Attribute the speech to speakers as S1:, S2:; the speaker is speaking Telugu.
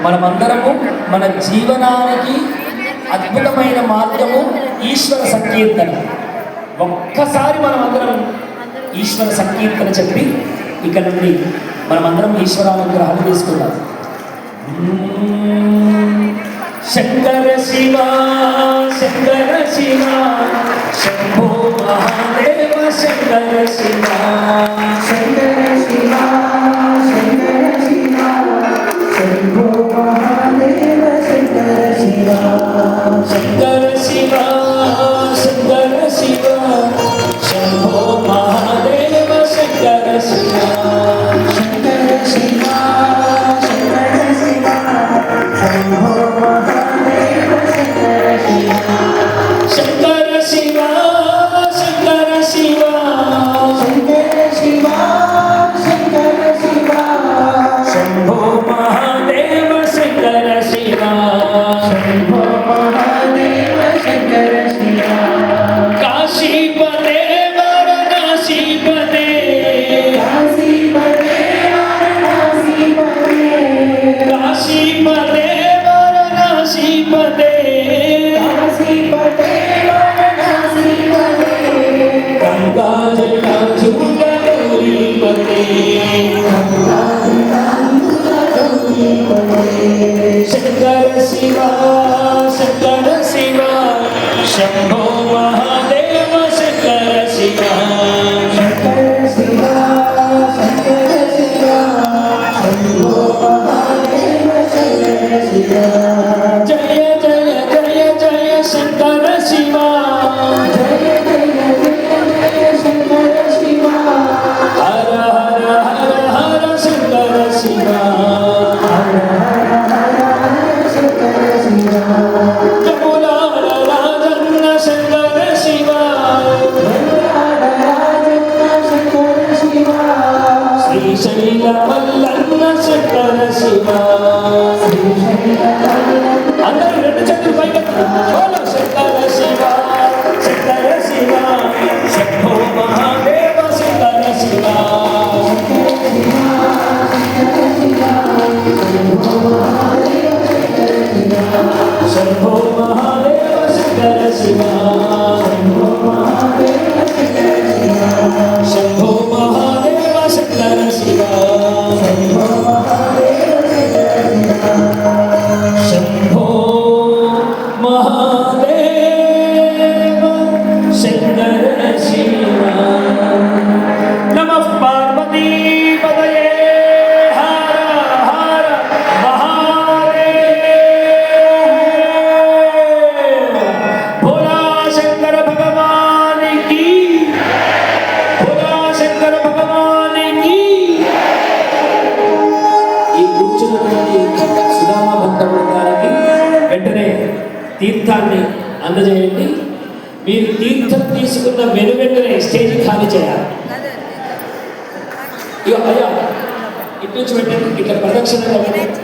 S1: మనమందరము మన జీవనానికి అద్భుతమైన మార్గము ఈశ్వర సంకీర్తన. ఒక్కసారి మనమందరం ఈశ్వర సంకీర్తన చెప్పి ఇక్కడ నుండి మనమందరం ఈశ్వరానుగ్రహాలు తీసుకుందాం. శంకర శివ శంకర శివ శంభో మహాదేవ శంకర శివ శంకర శివ శంకర శివ శంభో మహాదేవ శంకర శివ శంకర శివ శంకర శివ శంభో మహాదేవ శంకర శివ శంకర శివ శంకర శివ శంభో మహాదేవ శంకర శివ శంకర శివ శంకర శివ శంకర శివ శంకర శివ శంభో మహాదేవ శంకర శివ శంభో మహాదేవ శంకర శివ కాశీపతే వారణాసీపతే కాశీపతే వారణాసీపతే కాశీపతే వారణాసీపతే కాశీపతే వారణాసీపతే గంగా జటాజూట గౌరీపతే గంగా జటాజూట గౌరీపతే శంకర శివ శంకర శివ శంభో మహాదేవ శంకర శివ శంకర శివ శంకర శివ శంభో మహాదేవ శంకర శివ జయ జయ జయ జయ శంకర శివ జయ జయ జయ జయ శంకర శివ హర హర హర హర శంకర శివ హర హర హర హర శంకర శివ జములార రాజన్న శంకర శివ జములార రాజన్న శంకర శివ శ్రీశైల మల్లన్న శంకర శివ శ్రీశైల మల్లన్న అందరూ రెండు చేతులు పైకెత్తండి. శంకర శివ శంకర శివ శంభో మహాదేవ శంకర శివ శంభో మహాదేవ శంకర శివ శంభో మహాదేవ శంకర శివ శంభో మహాదేవ శంకర శివ శంభో మహాదేవ శంకర శివ శంభో మహాదేవ శంకర శివ నమః పార్వతీ పదయే హర హర మహాదేవ భోలా శంకర భగవాన్ की భోలా శంకర భగవాన్ की ఈ కూర్చున్నటువంటి సుధామ భక్త బృందానికి వెంటనే తీర్థాన్ని అందజేయండి. మీరు తీర్థం తీసుకున్న వెనువెంటనే స్టేజ్ ఖాళీ చేయాలి. ఇక అయ్యా ఇటు నుంచి పెట్టండి, ఇట్లా ప్రదక్షిణగా పెట్టండి.